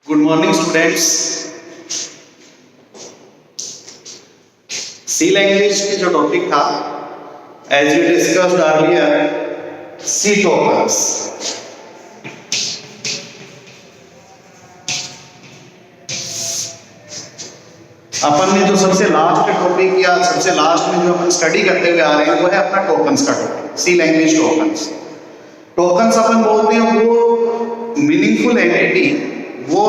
Good morning, students. C language की जो topic था, as we discussed earlier, C tokens. अपन ने जो सबसे लास्ट टॉपिक या सबसे लास्ट में जो अपन स्टडी करते हुए आ रहे हैं वो है अपना टोकन्स का टॉपिक, सी लैंग्वेज टोकन्स। टोकन्स अपन बोलते हैं वो मीनिंगफुल एंटिटी, वो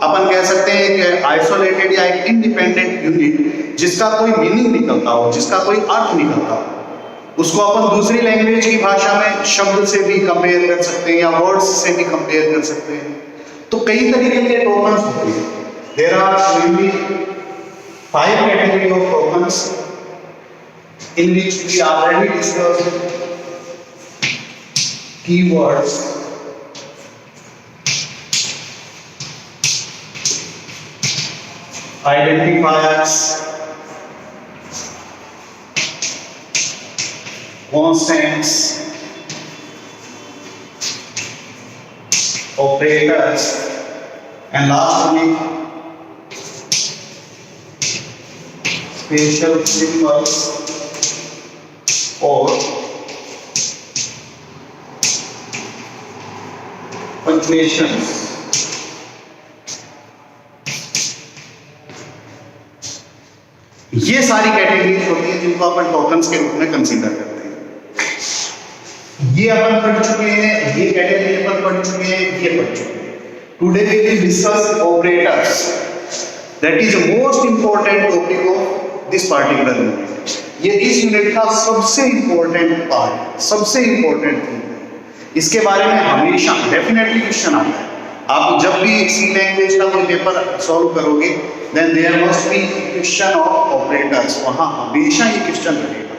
अपन कह सकते हैं एक आइसोलेटेड या एक इंडिपेंडेंट यूनिट जिसका कोई मीनिंग निकलता हो, जिसका कोई अर्थ निकलता हो, उसको अपन दूसरी लैंग्वेज की भाषा में शब्द से भी कंपेयर कर सकते हैं या वर्ड्स से भी कंपेयर कर सकते हैं। तो कई तरीके के टोकन्स होते हैं। There are mainly 5 category of tokens in which we already discussed keywords, identifiers, constants, operators, and lastly special symbols or punctuations। ये सारी कैटेगरीज होती है जिनको अपन टोकन्स के रूप में कंसीडर करते हैं। ये अपन पढ़ चुके हैं, ये कैटेगरी अपन पढ़ चुके हैं, ये पढ़ चुके हैं। Today we will discuss operators, that is the most important topic of this particular unit. ये इस यूनिट का सबसे इंपॉर्टेंट पार्ट, सबसे इंपॉर्टेंट थिंग है। इसके बारे में हमेशा डेफिनेटली क्वेश्चन आता है। आप जब भी सी लैंग्वेज का कोई पेपर सॉल्व करोगे, then there must be question of operators, वहां हमेशा ये क्वेश्चन रहेगा।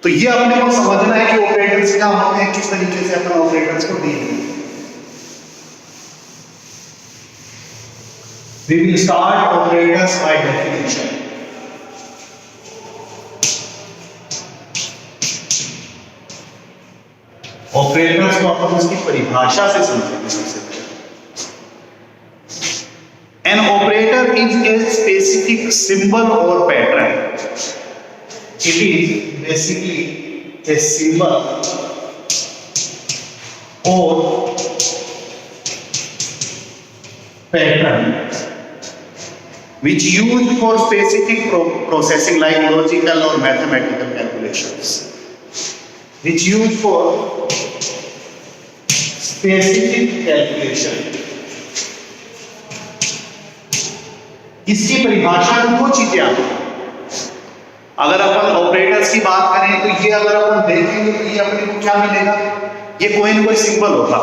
तो ये अपने को समझना है कि ऑपरेटर्स क्या होते हैं, किस तरीके से अपन ऑपरेटर्स को डील करें। We will start operators by definition. Operators को अपन उसकी परिभाषा से समझेंगे। सबसे पहले an operator is a specific symbol or pattern. It is basically a symbol or pattern which used for specific processing like logical or mathematical calculations, which used for specific calculation। इसकी परिभाषा में दो चीजें आती हैं। अगर अपन ऑपरेटर्स की बात करें तो ये अगर अपन देखेंगे तो ये अपने को क्या मिलेगा, ये कोई न कोई सिंबल होता,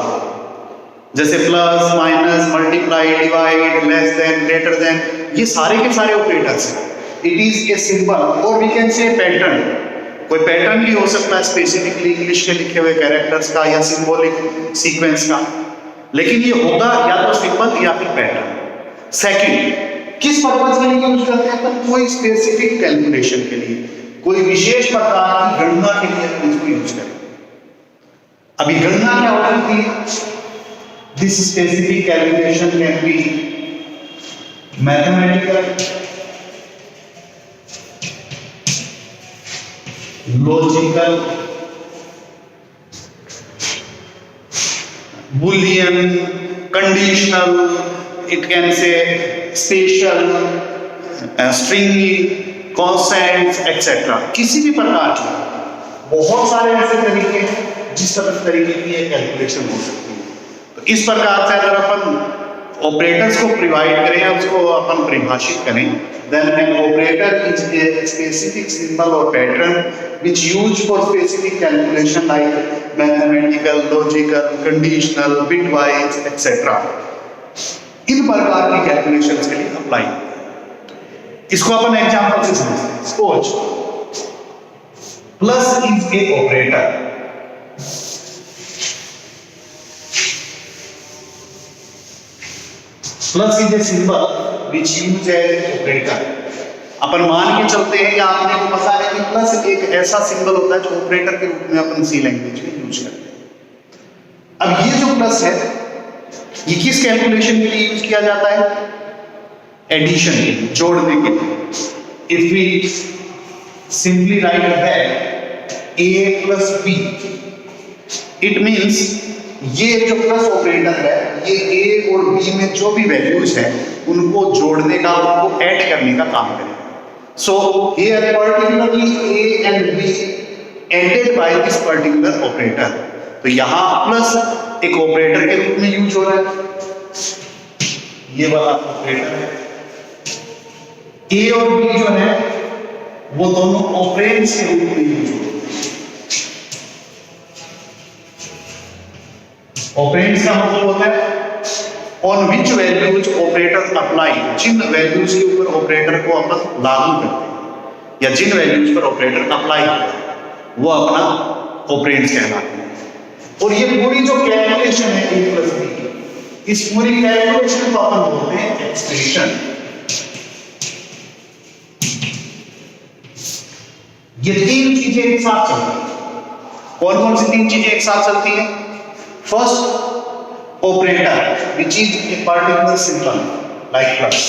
जैसे plus, minus, multiply, divide, less than, greater then, ये सारे के सारे ऑपरेटर्स हैं। इट इज ए सिंबल और वी कैन से पैटर्न। कोई पैटर्न भी हो सकता है स्पेसिफिकली इंग्लिश के लिखे हुए कैरेक्टर्स का या सिंबॉलिक सीक्वेंस का, लेकिन ये होगा या तो सिंबल या फिर पैटर्न। सेकंड, किस पर्पस के लिए यूज करते हैं अपन? कोई स्पेसिफिक कैलकुलेशन के लिए, कोई विशेष प्रकार की गणना के लिए अपन इसको यूज करें। अभी गणना क्या हो सकती है? This specific calculation can be mathematical, logical, Boolean, conditional, it can say special, स्ट्रिंगी, constants etcetera, किसी भी प्रकार की बहुत सारे ऐसे तरीके हैं जिस तरीके की ये कैलकुलेशन हो सकती है। तो इस प्रकार से अगर अपन ऑपरेटर्स को प्रोवाइड करें, उसको अपन परिभाषित करें, then an operator is a specific symbol और pattern which used for specific calculation like mathematical, logical, conditional, bitwise etcetera. इन प्रकार की कैलकुलेशंस के लिए अप्लाई। इसको अपन एग्जांपल से समझते हैं। Suppose plus is a operator. Plus is a symbol which used as operator. अपन मान के चलते हैं या आपने को पता है कि प्लस एक ऐसा सिंबल होता है जो ऑपरेटर के रूप में अपन सी लैंग्वेज में यूज करते हैं। अब ये जो प्लस है ये किस कैलकुलेशन के लिए यूज किया जाता है? एडिशन के लिए, जोड़ने के लिए। If we simply write that a plus b, it means ये जो प्लस ऑपरेटर है ये a और b में जो भी वैल्यूज है उनको जोड़ने का, उनको ऐड करने का काम करेगा। So here particularly a and b added by this particular operator. तो यहां प्लस एक ऑपरेटर के रूप में यूज हो रहा है, ये वाला ऑपरेटर है। a और b जो है वो दोनों ऑपरेंड्स के रूप में यूज हो रहे हैं। ऑपरेंड्स का मतलब होता है on which values operator apply, जिन वैल्यूज के ऊपर ऑपरेटर को अपन लागू करते हैं या जिन वैल्यूज पर ऑपरेटर अप्लाई करते हैं वो अपना ऑपरेंड्स कहलाते हैं। और ये पूरी जो कैलकुलेशन है a प्लस b की, इस पूरी कैलकुलेशन को अपन बोलते हैं एक्सप्रेशन। ये तीन चीजें एक साथ चलती हैं। कौन कौन सी तीन चीजें एक साथ चलती हैं? First operator which is a particular symbol like plus,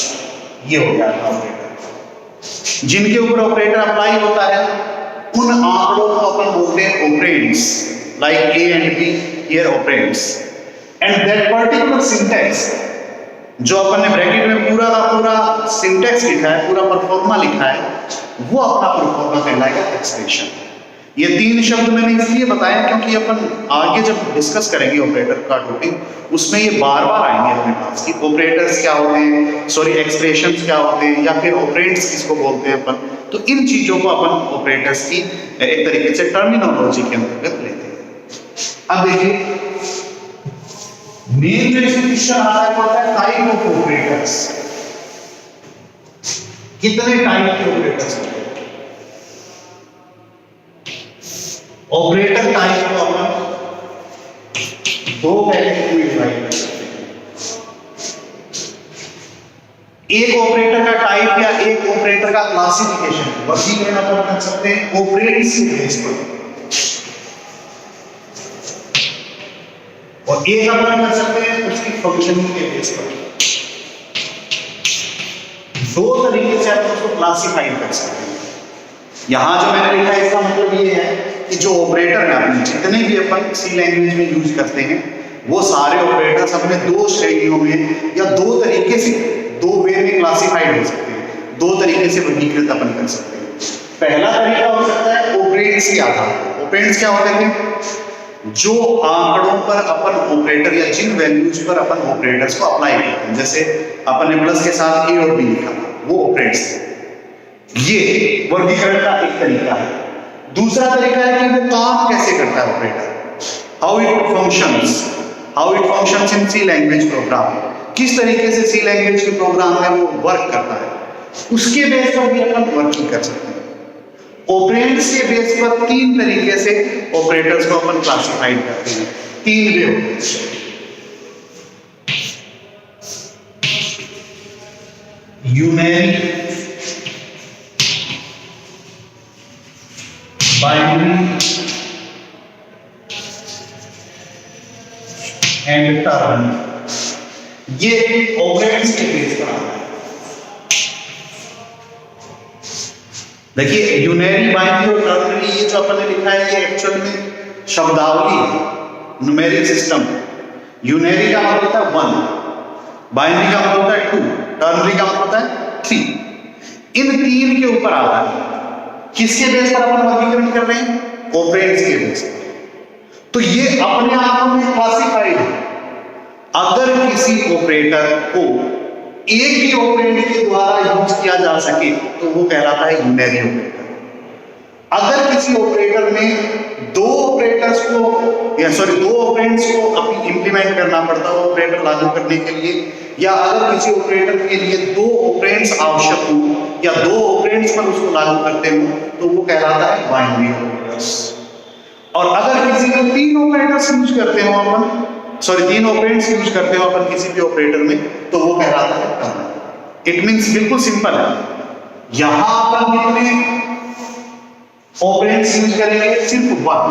ये हो गया ऑपरेटर। जिनके ऊपर ऑपरेटर अप्लाई होता है उन आंकड़ों को अपन बोलते हैं operands, like a and b, here operands. And that particular syntax, जो अपन ने ब्रैकेट में पूरा का पूरा सिंटैक्स लिखा है, पूरा परफॉर्मा लिखा है, वो अपना परफॉर्मा कहलाएगा एक्सप्रेशन। ये तीन शब्द मैंने इसलिए बताया क्योंकि अपन आगे जब डिस्कस करेंगे ऑपरेटर का टॉपिक उसमें ये बार बार आएंगे अपने पास कि ऑपरेटर्स क्या होते हैं, सॉरी एक्सप्रेशंस क्या होते हैं, या फिर ऑपरेंड्स किसको बोलते हैं अपन। तो इन चीजों को अपन ऑपरेटर्स की एक तरीके से टर्मिनोलॉजी के अंतर्गत लेते हैं। अब देखिए मेन जो इसमें क्वेश्चन आता है वो होता है टाइप ऑफ ऑपरेटर्स। कितने टाइप के ऑपरेटर्स होते हैं? ऑपरेटर टाइप को अपन दो कैटेगरी में डिवाइड कर सकते हैं। एक ऑपरेटर का टाइप या एक ऑपरेटर का क्लासिफिकेशन, वर्गीकरण अपन कर सकते हैं ऑपरेंड्स के बेस पर, और एक अपन कर सकते हैं उसकी फंक्शनिंग के बेस पर। दो तरीके से अपन उसको क्लासिफाई कर सकते हैं। यहां जो मैंने लिखा है इसका मतलब ये है कि जो ऑपरेटर है अपने जितने भी अपन सी लैंग्वेज में यूज करते हैं वो सारे ऑपरेटर्स अपने दो श्रेणियों में या दो तरीके से, दो वे में क्लासिफाइड हो सकते हैं, दो तरीके से वर्गीकृत अपन कर सकते हैं। पहला तरीका हो सकता है ऑपरेंड्स के आधार पर। ऑपरेंड्स क्या होते हैं? जो आंकड़ों पर अपन ऑपरेटर या जिन वैल्यूज पर अपन ऑपरेटर्स को अप्लाई करते हैं, जैसे अपन ने प्लस के साथ a और b लिखा, वो ऑपरेंड्स। ये वर्गीकरण का एक तरीका है। दूसरा तरीका है कि वो काम कैसे करता है operator, how it functions in C language program, किस तरीके से सी लैंग्वेज के प्रोग्राम में वो वर्क करता है, उसके बेस पर भी अपन वर्किंग कर सकते हैं। ऑपरेंड्स के बेस पर तीन तरीके से ऑपरेटर्स को अपन क्लासिफाइड करते हैं, तीन वे होते हैं। यूनरी, बाइनरी एंड टर्नरी, ये ऑपरेंड्स के बेस पर आता है। देखिए यूनरी, बाइनरी और टर्नरी, ये जो अपन ने लिखा है ये एक्चुअल में शब्दावली है, न्यूमेरिक सिस्टम। यूनरी का मतलब होता है 1, बाइनरी का मतलब होता है 2, टर्नरी का मतलब होता है 3। इन तीन के ऊपर आता है। किसके बेस पर अपन वर्गीकरण कर रहे हैं? ऑपरेंड्स के बेस पर। तो ये अपने आप में क्लासिफाइड है। अगर किसी ऑपरेटर को एक ही ऑपरेंड के द्वारा यूज किया जा सके तो वो कहलाता है यूनरी ऑपरेटर। अगर किसी ऑपरेटर में दो ऑपरेटर्स को या दो ऑपरेंड्स को अपनी इंप्लीमेंट करना पड़ता हो ऑपरेटर लागू करने के लिए, या अगर किसी ऑपरेटर के लिए दो ऑपरेंड्स आवश्यक हो या दो ऑपरेंड्स पर उसको लागू करते हो तो वो कहलाता है बाइनरी ऑपरेटर्स। और अगर किसी को तीन ऑपरेटर्स यूज करते हो अपन, तीन ऑपरेंड्स यूज करते हो अपन किसी भी ऑपरेटर में, तो वो कहलाता है टर्नरी। इट मींस बिल्कुल सिंपल है, यहां अपन कितने ऑपरेंड्स यूज करेंगे? सिर्फ 1।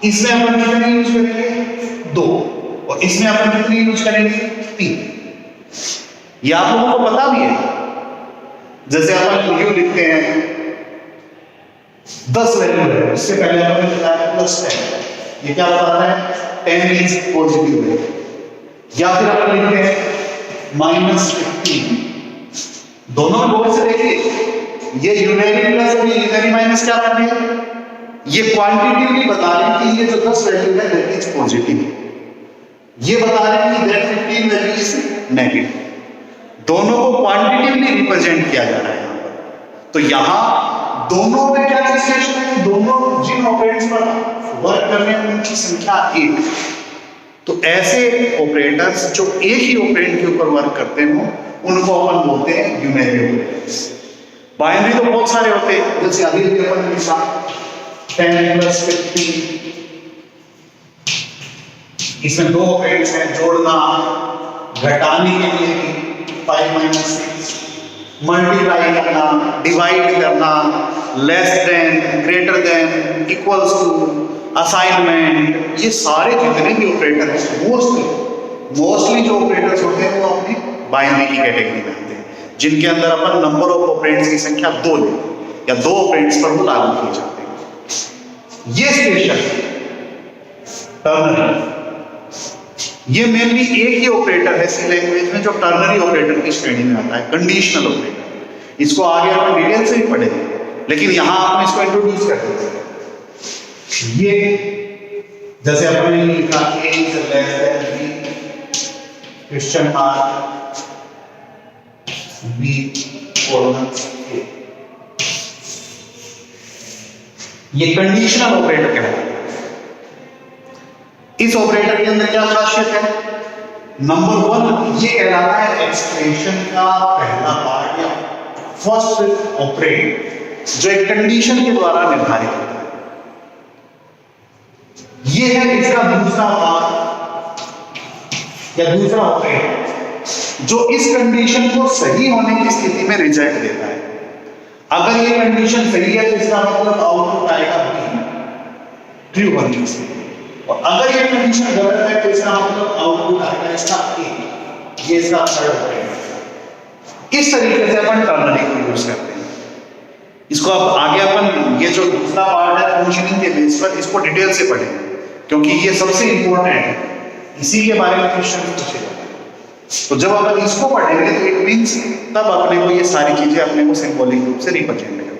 इसमें अपन कितने यूज करेंगे? 2। और इसमें अपन कितनी यूज करेंगे? 3। ये आप लोगों को पता भी है, जैसे अपन यू लिखते हैं 10 वैल्यू है, इससे पहले आपने बताया +10, ये क्या बताता है? 10 इज पॉजिटिव है। या फिर अपन लिखते हैं -15, दोनों बोर्ड से देखिए, ये यूनरी प्लस और ये यूनरी माइनस क्या कर रही है? ये क्वांटिटेटिवली बता रही है कि ये जो 10 वैल्यू है दैट इज पॉजिटिव, ये बता रहे हैं कि दैट 15 वैल्यू इज नेगेटिव। दोनों को क्वांटिटेटिवली रिप्रेजेंट किया जा रहा है यहां पर। तो यहां दोनों में क्या रिलेशन है? दोनों जिन ऑपरेटर्स पर वर्क कर रहे हैं उनकी संख्या 1। तो ऐसे ऑपरेटर्स जो एक ही ऑपरेंड के ऊपर वर्क करते हो उनको अपन बोलते हैं यूनरी ऑपरेटर्स। बाइनरी तो बहुत सारे होते हैं, जैसे अभी भी अपन ने लिखा 10 + 15, इसमें 2 ऑपरेंड्स हैं, जोड़ना, घटाने के लिए 5 - 6, मल्टीप्लाई करना, डिवाइड करना, less than, greater than, equals to, assignment, ये सारे जितने भी ऑपरेटर हैं मोस्टली जो ऑपरेटर्स होते हैं वो अपनी बाइनरी की कैटेगरी में आते हैं, जिनके अंदर अपन नंबर ऑफ ऑपरेंड्स की संख्या 2 ले या 2 ऑपरेंड्स पर वो लागू किए जाते हैं। ये स्पेशल टर्नरी, ये मेनली एक ही ऑपरेटर है सी लैंग्वेज में जो टर्नरी ऑपरेटर की श्रेणी में आता है, कंडीशनल ऑपरेटर। इसको आगे हम डिटेल से भी पढ़ेंगे, लेकिन यहां आपने इसको इंट्रोड्यूस कर दिया। ये जैसे अपने लिखा a is less than b question mark b colon a, ये कंडीशनल ऑपरेटर कहलाता है। इस ऑपरेटर के अंदर क्या खासियत है? नंबर 1 ये कहलाता है एक्सप्रेशन का पहला पार्ट या फर्स्ट ऑपरेंड जो एक कंडीशन के द्वारा निर्धारित होता है। ये है इसका दूसरा पार्ट या दूसरा ऑपरेंड जो इस कंडीशन को सही होने की स्थिति में रिजेक्ट देता है। अगर ये कंडीशन सही है तो इसका मतलब आउटपुट आएगा b, ट्रू होने की स्थिति। और अगर ये कंडीशन गलत है तो इसका मतलब आउटपुट आएगा इसका a, ये इसका थर्ड ऑपरेंड है। इस तरीके से अपन टर्नरी को यूज करते हैं। इसको अब आगे अपन ये जो दूसरा पार्ट है फंक्शनिंग के बेस पर इसको डिटेल से पढ़ेंगे, क्योंकि ये सबसे इंपॉर्टेंट है, इसी के बारे में क्वेश्चन पूछेगा। तो जब अपन इसको पढ़ेंगे तो इट मींस तब अपने को ये सारी चीजें अपने को सिंबॉलिक रूप से रिप्रेजेंट करेंगे,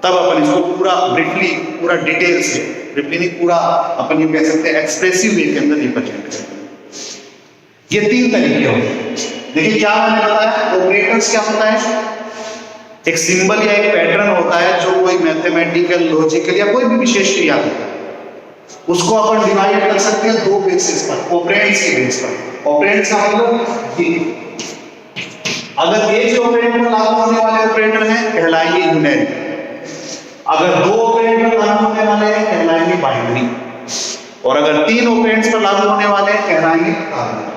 तब अपन इसको पूरा ब्रीफली, पूरा डिटेल से, ब्रीफली नहीं पूरा अपन ये कह सकते हैं एक्सप्रेसिव वे के अंदर रिप्रेजेंट करेंगे। ये 3 तरीके होते हैं। देखिए क्या मैंने बताया, ऑपरेटर्स क्या होता है? एक सिंबल या एक पैटर्न होता है जो कोई मैथमेटिकल, लॉजिकल या कोई भी विशेष क्रिया होता है, उसको अपन डिवाइड कर सकते हैं 2 बेसिस पर, ऑपरेंड्स के बेस पर। ऑपरेंड्स का मतलब ये, अगर एक ही ऑपरेंड पर लागू होने वाले ऑपरेटर हैं कहलाएंगे यूनरी, अगर 2 ऑपरेंड पर लागू होने वाले हैं कहलाएंगे बाइनरी, और अगर 3 ऑपरेंड्स पर लागू होने वाले हैं कहलाएंगे टर्नरी।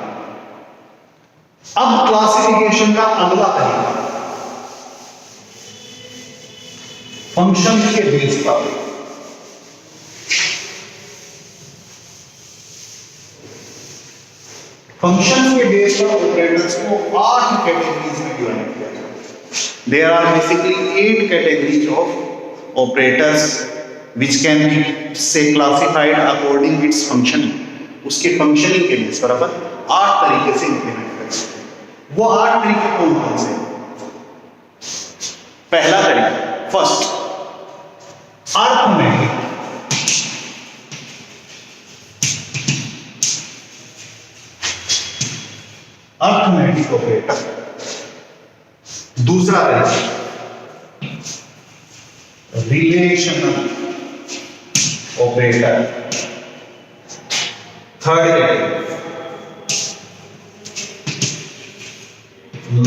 अब क्लासिफिकेशन का अगला तरीका फंक्शन के बेस पर। फंक्शन के बेस पर ऑपरेटर्स को 8 कैटेगरीज में डिवाइड किया जाता है। There are basically 8 categories of operators which can be से क्लासिफाइड अकॉर्डिंग इट्स फंक्शन। उसके फंक्शनिंग के बेस पर अपन 8 तरीके से इंप्लीमेंट कर सकते हैं। वो 8 तरीके कौन कौन से? पहला तरीका, फर्स्ट, अर्थमेटिक। Arithmetic operator. दूसरा तरीका relational operator. Third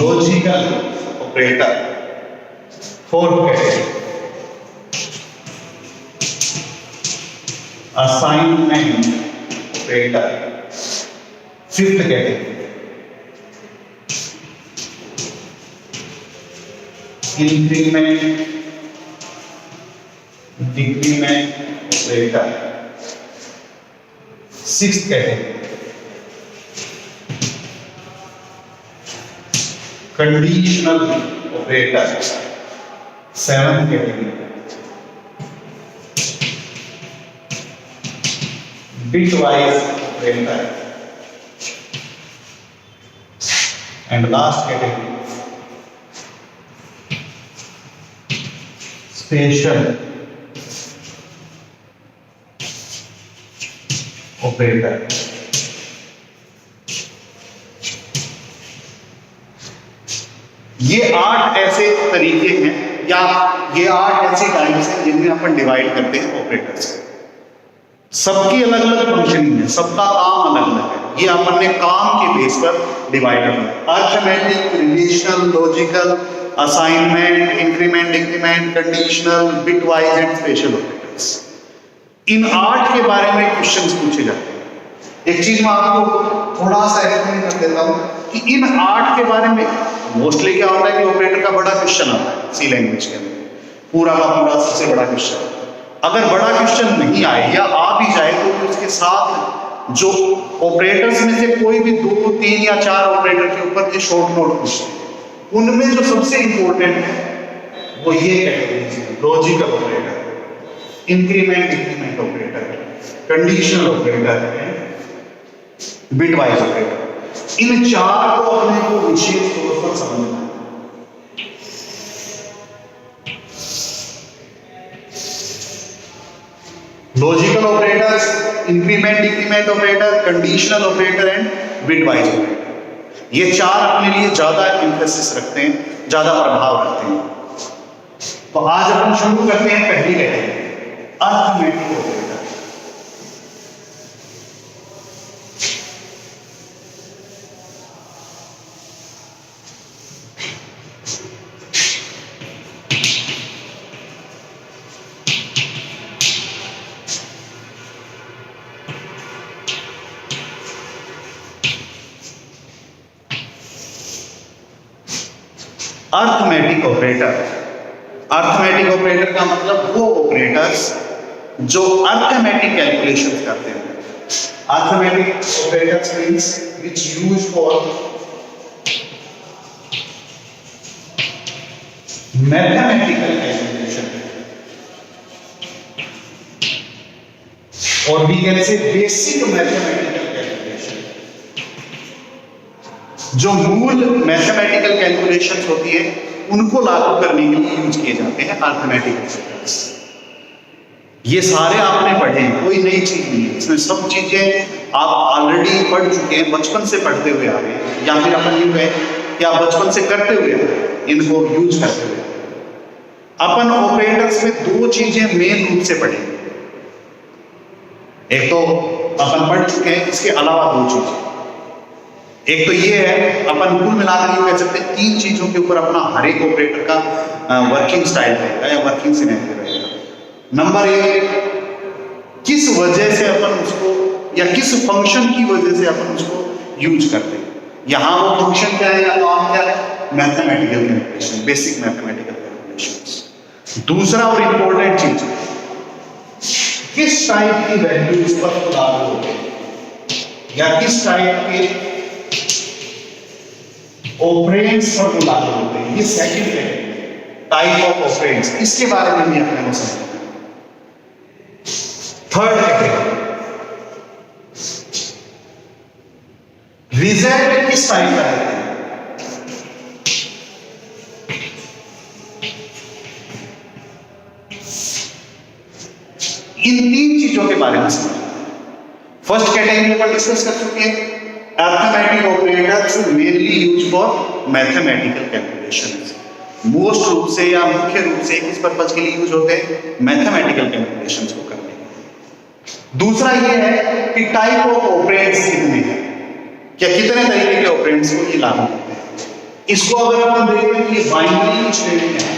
logical operator. Fourth category assignment operator. Fifth category increment decrement operator. Sixth category conditional operator, 7th category, bitwise operator, and last category special operator. ये 8 ऐसे तरीके हैं या ये 8 ऐसे types हैं जिनमें अपन डिवाइड करते हैं ऑपरेटर्स। सबकी अलग अलग फंक्शनिंग है, सबका काम अलग अलग है। ये अपन ने काम के बेस पर डिवाइड करना है। Arithmetic, relational, logical, assignment, increment, decrement, conditional, bitwise and special operators. इन 8 के बारे में क्वेश्चंस पूछे जाते हैं। एक चीज मैं आपको थोड़ा सा एक्सप्लेन कर देता हूं कि इन 8 के बारे में मोस्टली क्या होता है कि ऑपरेटर का बड़ा क्वेश्चन आता है सी लैंग्वेज के अंदर, पूरा का पूरा सबसे बड़ा क्वेश्चन। अगर बड़ा क्वेश्चन नहीं आए या आ भी जाए तो उसके साथ जो ऑपरेटर्स में से कोई भी 2, 3 या 4 ऑपरेटर के ऊपर जो शॉर्ट नोट क्वेश्चन, उनमें जो सबसे इंपॉर्टेंट है वो ये कैटेगरी है, logical operator, increment decrement operator, conditional operator है, बिटवाइज ऑपरेटर। इन 4 को अपने को विशेष तौर पर समझना है। Logical operators, increment decrement operator, conditional operator and bitwise operator, ये 4 अपने लिए ज्यादा एम्फेसिस रखते हैं, ज्यादा प्रभाव रखते हैं। तो आज अपन शुरू करते हैं पहली category, arithmetic operator. Arithmetic operator, arithmetic operator का मतलब वो ऑपरेटर्स जो अरिथमेटिक कैलकुलेशंस करते हैं। Arithmetic operators means which use for mathematical calculation, और we can say basic mathematical calculation. जो मूल मैथमेटिकल कैलकुलेशंस होती है उनको लागू करने के लिए यूज किए जाते हैं अरिथमेटिक ऑपरेटर्स। ये सारे आपने पढ़े हैं, कोई नई चीज नहीं है इसमें, सब चीजें आप ऑलरेडी पढ़ चुके हैं, बचपन से पढ़ते हुए आ रहे हैं, या फिर अपन यूं है कि आप बचपन से करते हुए आ रहे हैं, इनको यूज करते हुए। अपन ऑपरेटर्स में 2 चीजें मेन रूप से पढ़ेंगे। एक तो अपन पढ़ चुके हैं, इसके अलावा 2 चीजें। एक तो ये है, अपन कुल मिलाकर ये कह सकते हैं 3 चीजों के ऊपर अपना हर एक ऑपरेटर का वर्किंग स्टाइल रहेगा या वर्किंग सिनेरियो रहेगा। नंबर 1, किस वजह से अपन उसको या किस फंक्शन की वजह से अपन उसको यूज करते हैं। यहां वो फंक्शन क्या है या काम क्या है, mathematical calculation, basic mathematical calculation. दूसरा और इंपॉर्टेंट चीज, किस टाइप की वैल्यू इस पर लागू होती है या किस टाइप के ऑपरेंड्स पर लागू होते हैं। ये सेकंड है, टाइप ऑफ ऑपरेंड्स, इसके बारे में भी अपने को समझना है। थर्ड कैटेगरी, रिजल्ट किस टाइप का है। इन 3 चीजों के बारे में समझना। फर्स्ट कैटेगरी पर डिस्कस कर चुके हैं, arithmetic operators mainly use for mathematical calculations. Most रूप से या मुख्य रूप से किस पर्पज के लिए यूज होते हैं, मैथमेटिकल कैलकुलेशंस को करने के लिए। दूसरा ये है कि टाइप ऑफ ऑपरेंड्स कितने हैं, क्या कितने तरीके के ऑपरेंड्स को ये लागू करते हैं। इसको अगर अपन देखें कि बाइनरी की श्रेणी में है।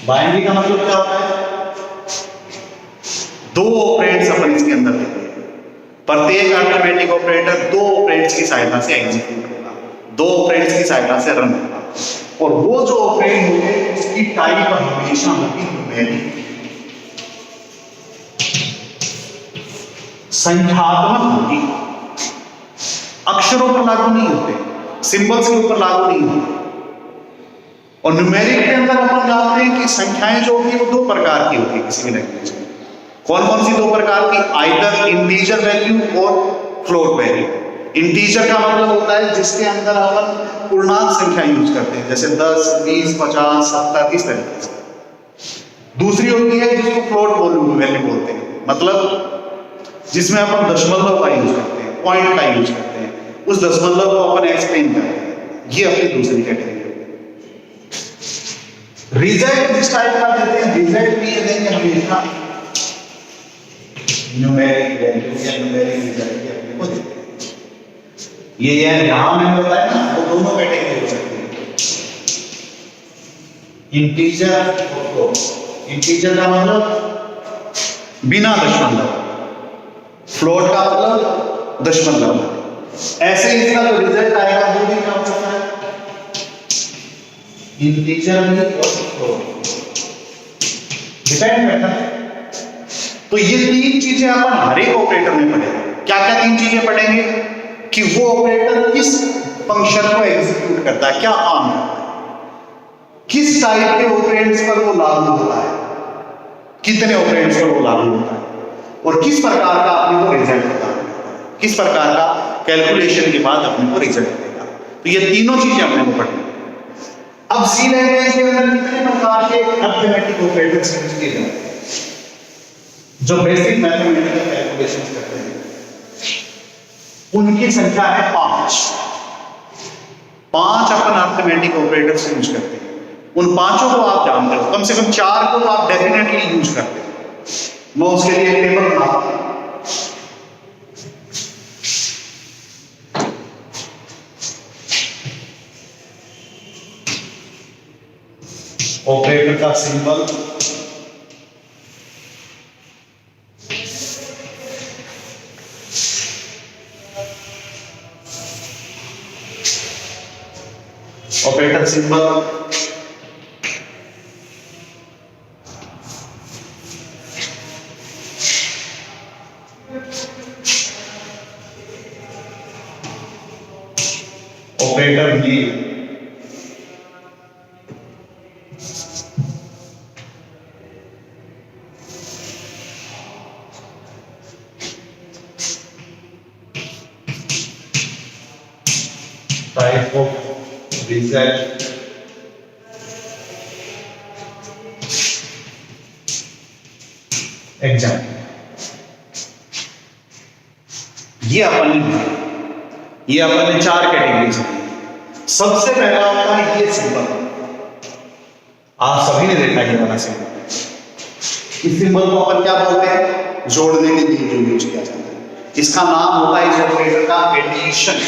बाइनरी का मतलब क्या होता है, 2 ऑपरेंड्स अपन इसके अंदर देखेंगे। प्रत्येक अरिथमेटिक ऑपरेटर 2 ऑपरेंड्स की सहायता से एग्जीक्यूट होगा, 2 ऑपरेंड्स की सहायता से रन होगा, और वो जो ऑपरेंड होंगे उसकी टाइप हमेशा होगी न्यूमेरिक, संख्यात्मक होगी, अक्षरों पर लागू नहीं होते। सिंबल्स के ऊपर लागू नहीं होता। और न्यूमेरिक के अंदर अपन जानते हैं कि संख्याएं जो होती है वो दो प्रकार की होती है किसी भी लैंग्वेज में। कौन कौन सी दो प्रकार की? आइदर इंटीजर वैल्यू और फ्लोट वैल्यू। इंटीजर का मतलब होता है जिसके अंदर अपन पूर्णांक संख्या यूज करते हैं, जैसे 10, 20, 50, 70 इस तरीके से। दूसरी होती है जिसको फ्लोट वैल्यू बोलते हैं, मतलब जिसमें अपन दशमलव का यूज करते हैं, पॉइंट का यूज करते हैं, उस दशमलव को अपन एक्सप्लेन करते हैं। ये अपनी दूसरी कैटेगरी। रिजल्ट जिस टाइप का देते हैं, रिजल्ट भी ये देंगे हमेशा न्यूमेरिक वैल्यू या न्यूमेरिक रिजल्ट ये अपने को देते हैं। ये यहां मैंने बताया ना, वो दोनों कैटेगरी हो सकती है, इंटीजर और फ्लोट। इंटीजर का मतलब बिना दशमलव, फ्लोट का मतलब दशमलव। ऐसे ही इसका जो रिजल्ट आएगा वो भी क्या हो सकता है, इंटीजर भी और फ्लोट, डिपेंड करता है। तो ये तीन चीजें अपन हर एक ऑपरेटर में पढ़ेंगे। क्या क्या तीन चीजें पढ़ेंगे? कि वो ऑपरेटर किस फंक्शन को एग्जीक्यूट करता है, क्या काम करता है, किस टाइप के ऑपरेंड्स पर वो लागू होता है, कितने ऑपरेंड्स पर वो लागू होता है, और किस प्रकार का अपने को रिजल्ट देता है, किस प्रकार का कैलकुलेशन के बाद अपने को रिजल्ट देगा। तो ये तीनों चीजें अपने को पढ़नी। अब सी लैंग्वेज के अंदर कितने प्रकार के अरिथमेटिक ऑपरेटर्स यूज किए जाते हैं जो बेसिक मैथमेटिकल कैलकुलेशंस करते हैं? उनकी संख्या है 5। 5 अपन अरिथमेटिक ऑपरेटर्स यूज करते हैं। उन पांचों को आप जानते हो, कम से कम 4 को तो आप डेफिनेटली यूज करते हो। मैं उसके लिए एक टेबल बनाता हूं। ऑपरेटर का symbol operator symbol operator name type of result exam. ये अपन ने 4 कैटेगरीज हैं। सबसे पहला होता है ये सिंबल। आप सभी ने देखा ये वाला सिंबल। इस सिंबल को अपन क्या बोलते हैं? जोड़ने के लिए जो यूज किया जाता है। इसका नाम होता है इस ऑपरेटर का एडिशन।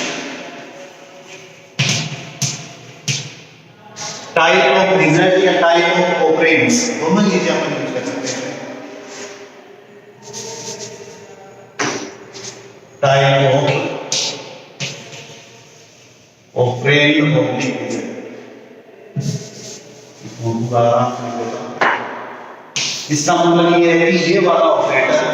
टाइप ऑफ रिजल्ट या टाइप ऑफ ऑपरेंड्स, दोनों चीजें अपन यूज कर सकते हैं। Type of operand of result. इसका मतलब ये है कि ये वाला ऑपरेटर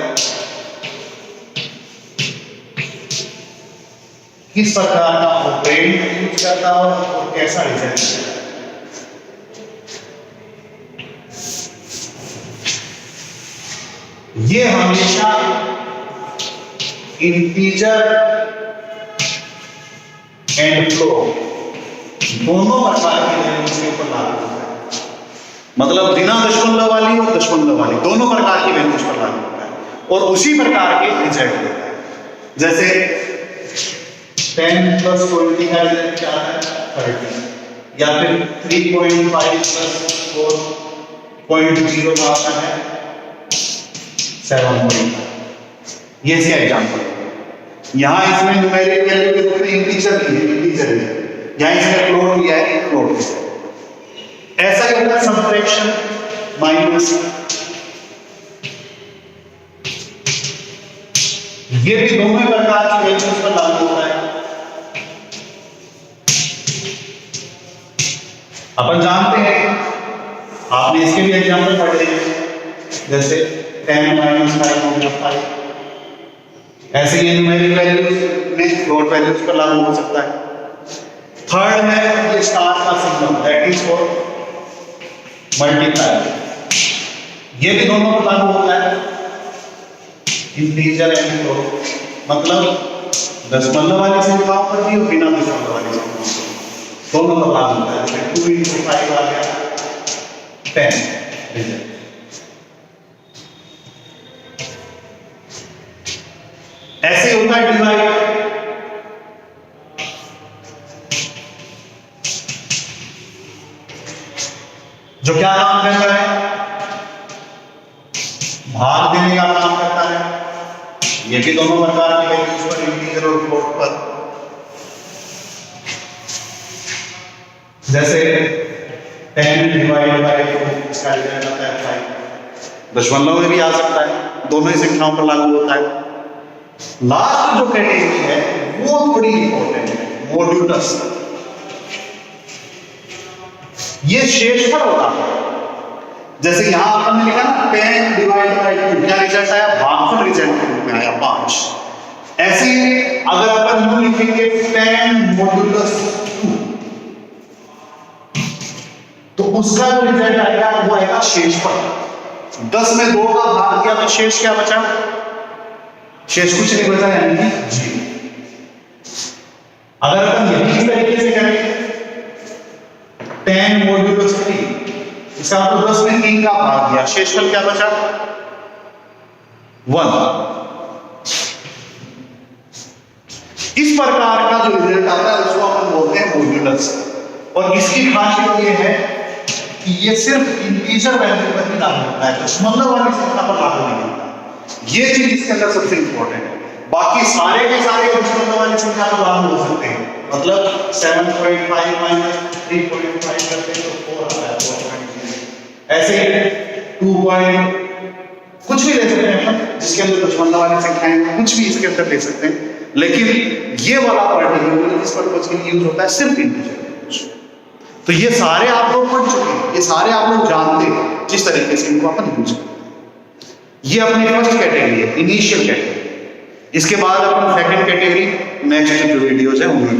किस प्रकार का ऑपरेंड यूज करता है और कैसा रिजल्ट देता है। ये हमेशा इंटीजर एंड फ्लोट दोनों प्रकार की वैल्यूज के ऊपर लागू होता है। मतलब बिना दशमलव वाली और दशमलव वाली दोनों प्रकार की वैल्यूज पर लागू होता है और उसी प्रकार के रिजल्ट देता है। जैसे 10 + 20 का रिजल्ट क्या है? 30। या फिर 3.5 + 4.0 का आता है 7.5। ये इसका एग्जांपल है। यहां इसमें न्यूमेरिक वैल्यू के रूप में इंटीजर है, यहां इसमें फ्लोट लिया है, फ्लोट। ऐसा ही होता है सबट्रैक्शन, माइनस। ये भी दोनों प्रकार की वैल्यूज पर लागू होता है। अपन जानते हैं, आपने इसके भी एग्जांपल पढ़े हैं, जैसे 10 - 5/5। ऐसे ये न्यूमेरिक वैल्यूज में फ्लोट वैल्यूज पर लागू हो सकता है। थर्ड है ये स्टार का signal, that is for multiply. ये भी दोनों पर लागू होता है, इंटीजर एंड फ्लोट, मतलब दशमलव वाली संख्याओं पर भी और बिना दशमलव वाली संख्याओं पर दोनों पर लागू होता है। 2 × 5 आ गया 10 रिजल्ट। ऐसे होता है डिवाइड। जो क्या काम करता है, भाग देने का काम करता है। ये भी दोनों प्रकार की वैल्यूज पर, इंटीजर और फ्लोट पर। जैसे 10 डिवाइड बाय 2, इसका रिजल्ट आता है 5। दशमलव में भी आ सकता है, दोनों ही संख्याओं पर लागू होता है। लास्ट जो कैटेगरी है वो थोड़ी इंपॉर्टेंट है, मॉड्यूलस। ये शेषफल होता है। जैसे यहां अपन ने लिखा ना 10 डिवाइड बाय 2, क्या रिजल्ट आया, भागफल रिजल्ट के रूप में आया 5। ऐसे अगर अपन यूं लिखेंगे 10 मॉड्यूलस 2, तो उसका जो रिजल्ट आएगा वो आएगा शेषफल। 10 में 2 का भाग किया तो शेष क्या बचा, शेष कुछ नहीं बचा, यानी कि 0। अगर अपन यही इस तरीके से करें 10 मॉड्यूलस 3, इसका तो 10 में 3 का भाग दिया, शेषफल क्या बचा 1। इस प्रकार का जो रिजल्ट आता है उसको अपन बोलते हैं मॉड्यूलस। और इसकी खासियत ये है कि ये सिर्फ इंटीजर वैल्यू पर ही लागू होता है, दशमलव वाली संख्या पर लागू नहीं होता। ये चीज इसके अंदर सबसे इंपॉर्टेंट है। बाकी सारे के सारे दशमलव वाली संख्या पर लागू हो सकते हैं, मतलब 7.5 माइनस 3.5 करते हैं तो 4 आता है, 4.0। ऐसे 2 कुछ भी ले सकते हैं अपन, जिसके अंदर दशमलव वाली संख्याएं कुछ भी इसके अंदर ले सकते हैं। लेकिन ये वाला पर्टिकुलर इस पर्पज के लिए यूज होता है सिर्फ इंटीजर। तो ये सारे आप लोग पढ़ चुके हैं, ये सारे आप लोग जानते हैं जिस तरीके से इनको अपन यूज करते हैं। ये अपनी फर्स्ट कैटेगरी है, इनिशियल कैटेगरी। इसके बाद अपन सेकंड कैटेगरी नेक्स्ट जो वीडियोज है उनमें